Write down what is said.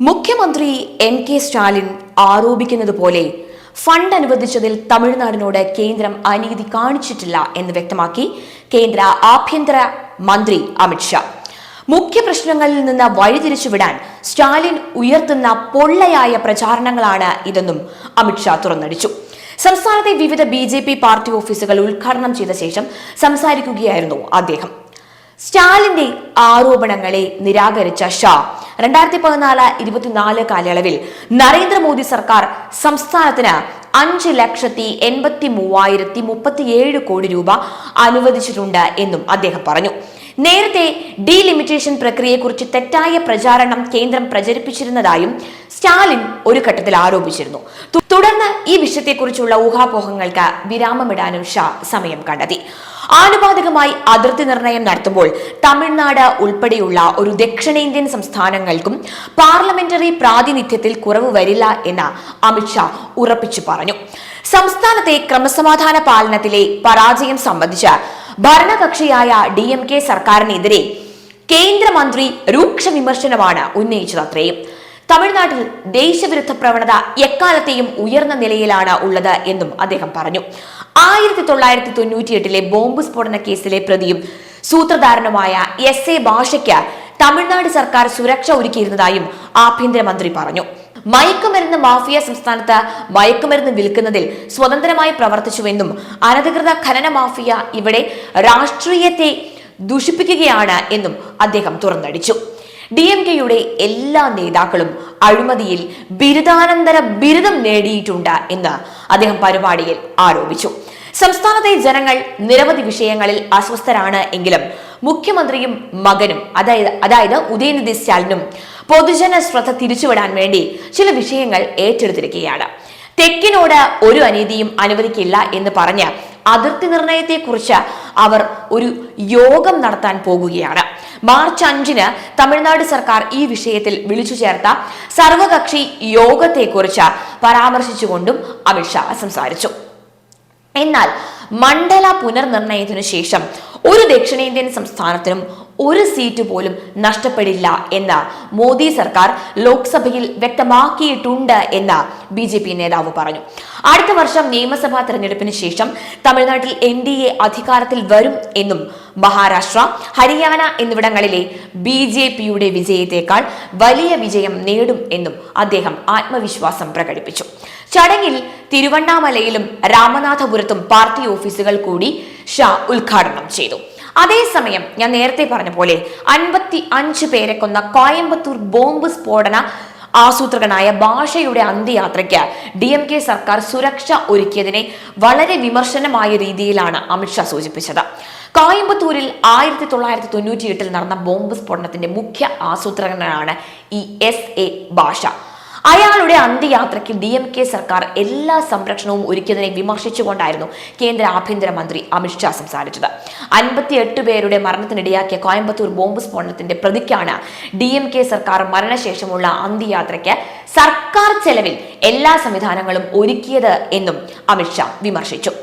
മുഖ്യമന്ത്രി MK. Stalin ആരോപിക്കുന്നതുപോലെ fund അനുവദിച്ചതിൽ തമിഴ്നാടിനോട് കേന്ദ്രം അനീതി കാണിച്ചിട്ടില്ല എന്ന് വ്യക്തമാക്കി കേന്ദ്ര ആഭ്യന്തര മന്ത്രി അമിത്ഷാ. മുഖ്യ പ്രശ്നങ്ങളിൽ നിന്ന് വഴിതിരിച്ചുവിടാൻ സ്റ്റാലിൻ ഉയർത്തുന്ന പൊള്ളയായ പ്രചാരണങ്ങളാണ് ഇതെന്നും അമിത്ഷാ തുറന്നടിച്ചു. സംസ്ഥാനത്തെ വിവിധ ബി.ജെ.പി. പാർട്ടി ഓഫീസുകൾ ഉദ്ഘാടനം ചെയ്ത ശേഷം സംസാരിക്കുകയായിരുന്നു അദ്ദേഹം. സ്റ്റാലിന്റെ ആരോപണങ്ങളെ നിരാകരിച്ച ഷാ 2014-24 കാലയളവിൽ നരേന്ദ്രമോദി സർക്കാർ സംസ്ഥാനത്തിന് 5,83,037 കോടി രൂപ അനുവദിച്ചിട്ടുണ്ട് എന്നും അദ്ദേഹം പറഞ്ഞു. നേരത്തെ ഡീലിമിറ്റേഷൻ പ്രക്രിയയെക്കുറിച്ച് തെറ്റായ പ്രചാരണം കേന്ദ്രം പ്രചരിപ്പിച്ചിരുന്നതായും സ്റ്റാലിൻ ഒരു ഘട്ടത്തിൽ ആരോപിച്ചിരുന്നു. തുടർന്ന് ഈ വിഷയത്തെക്കുറിച്ചുള്ള ഊഹാപോഹങ്ങൾക്ക് വിരാമമിടാനും ഷാ സമയം കണ്ടെത്തി. ആനുപാതികമായി അതിർത്തി നിർണയം നടത്തുമ്പോൾ തമിഴ്നാട് ഉൾപ്പെടെയുള്ള ഒരു ദക്ഷിണേന്ത്യൻ സംസ്ഥാനങ്ങൾക്കും പാർലമെന്ററി പ്രാതിനിധ്യത്തിൽ കുറവ് വരില്ല എന്ന് അമിത്ഷാ ഉറപ്പിച്ചു പറഞ്ഞു. സംസ്ഥാനത്തെ ക്രമസമാധാന പാലനത്തിലെ പരാജയം സംബന്ധിച്ച് ഭരണകക്ഷിയായ DMK സർക്കാരിനെതിരെ കേന്ദ്രമന്ത്രി രൂക്ഷ വിമർശനമാണ് ഉന്നയിച്ചതത്രയും. തമിഴ്നാട്ടിൽ ദേശവിരുദ്ധ പ്രവണത എക്കാലത്തെയും ഉയർന്ന നിലയിലാണ് ഉള്ളത് എന്നും അദ്ദേഹം പറഞ്ഞു. 1998 ബോംബ് സ്ഫോടന കേസിലെ പ്രതിയും സൂത്രധാരനുമായ SA ഭാഷയ്ക്ക് തമിഴ്നാട് സർക്കാർ സുരക്ഷ ഒരുക്കിയിരുന്നതായും ആഭ്യന്തരമന്ത്രി പറഞ്ഞു. മയക്കുമരുന്ന് മാഫിയ സംസ്ഥാനത്ത് മയക്കുമരുന്ന് വിൽക്കുന്നതിൽ സ്വതന്ത്രമായി പ്രവർത്തിച്ചുവെന്നും അനധികൃത ഖനന മാഫിയ ഇവിടെ രാഷ്ട്രീയത്തെ ദുഷിപ്പിക്കുകയാണ് എന്നും അദ്ദേഹം തുറന്നടിച്ചു. DMKയുടെ എല്ലാ നേതാക്കളും അഴിമതിയിൽ ബിരുദാനന്തര ബിരുദം നേടിയിട്ടുണ്ട് എന്ന് അദ്ദേഹം പരിപാടിയിൽ ആരോപിച്ചു. സംസ്ഥാനത്തെ ജനങ്ങൾ നിരവധി വിഷയങ്ങളിൽ അസ്വസ്ഥരാണ് എങ്കിലും മുഖ്യമന്ത്രിയും മകനും അതായത് ഉദയനിധി സ്റ്റാലിനും പൊതുജന ശ്രദ്ധ തിരിച്ചുവിടാൻ വേണ്ടി ചില വിഷയങ്ങൾ ഏറ്റെടുത്തിരിക്കുകയാണ്. തെക്കിനോട് ഒരു അനീതിയും അനുവദിക്കില്ല എന്ന് പറഞ്ഞ് അതിർത്തി നിർണയത്തെക്കുറിച്ച് അവർ ഒരു യോഗം നടത്താൻ പോകുകയാണ്. മാർച്ച് 5-ന് തമിഴ്നാട് സർക്കാർ ഈ വിഷയത്തിൽ വിളിച്ചു ചേർത്ത സർവകക്ഷി യോഗത്തെക്കുറിച്ച് പരാമർശിച്ചുകൊണ്ടും അമിത്ഷാ സംസാരിച്ചു. എന്നാൽ മണ്ഡല പുനർനിർണയത്തിനു ശേഷം ഒരു ദക്ഷിണേന്ത്യൻ സംസ്ഥാനത്തിനും ഒരു സീറ്റ് പോലും നഷ്ടപ്പെടില്ല എന്ന് മോദി സർക്കാർ ലോക്സഭയിൽ വ്യക്തമാക്കിയിട്ടുണ്ട് എന്ന് BJP നേതാവ് പറഞ്ഞു. അടുത്ത വർഷം നിയമസഭാ തെരഞ്ഞെടുപ്പിന് ശേഷം തമിഴ്നാട്ടിൽ NDA അധികാരത്തിൽ വരും എന്നും മഹാരാഷ്ട്ര, ഹരിയാന എന്നിവിടങ്ങളിലെ BJPയുടെ വിജയത്തെക്കാൾ വലിയ വിജയം നേടും എന്നും അദ്ദേഹം ആത്മവിശ്വാസം പ്രകടിപ്പിച്ചു. ചടങ്ങിൽ തിരുവണ്ണാമലയിലും രാമനാഥപുരത്തും പാർട്ടി ഓഫീസുകൾ കൂടി ഷാ ഉദ്ഘാടനം ചെയ്തു. അതേസമയം ഞാൻ നേരത്തെ പറഞ്ഞ പോലെ 55 പേരെ കൊന്ന കോയമ്പത്തൂർ ബോംബ് സ്ഫോടന ആസൂത്രകനായ ഭാഷയുടെ അന്ത്യയാത്രയ്ക്ക് DMK സർക്കാർ സുരക്ഷ ഒരുക്കിയതിനെ വളരെ വിമർശനമായ രീതിയിലാണ് അമിത്ഷാ സൂചിപ്പിച്ചത്. കോയമ്പത്തൂരിൽ 1998 നടന്ന ബോംബ് സ്ഫോടനത്തിന്റെ മുഖ്യ ആസൂത്രകനാണ് ഈ SA ഭാഷ. അയാളുടെ അന്ത്യയാത്രയ്ക്ക് DMK സർക്കാർ എല്ലാ സംരക്ഷണവും ഒരുക്കിയതിനെ വിമർശിച്ചുകൊണ്ടായിരുന്നു കേന്ദ്ര ആഭ്യന്തരമന്ത്രി അമിത്ഷാ സംസാരിച്ചത്. 58 പേരുടെ മരണത്തിനിടയാക്കിയ കോയമ്പത്തൂർ ബോംബ് സ്ഫോടനത്തിന്റെ പ്രതിക്കാണ് DMK സർക്കാർ മരണശേഷമുള്ള അന്ത്യയാത്രയ്ക്ക് സർക്കാർ ചെലവിൽ എല്ലാ സംവിധാനങ്ങളും ഒരുക്കിയത് എന്നും അമിത്ഷാ വിമർശിച്ചു.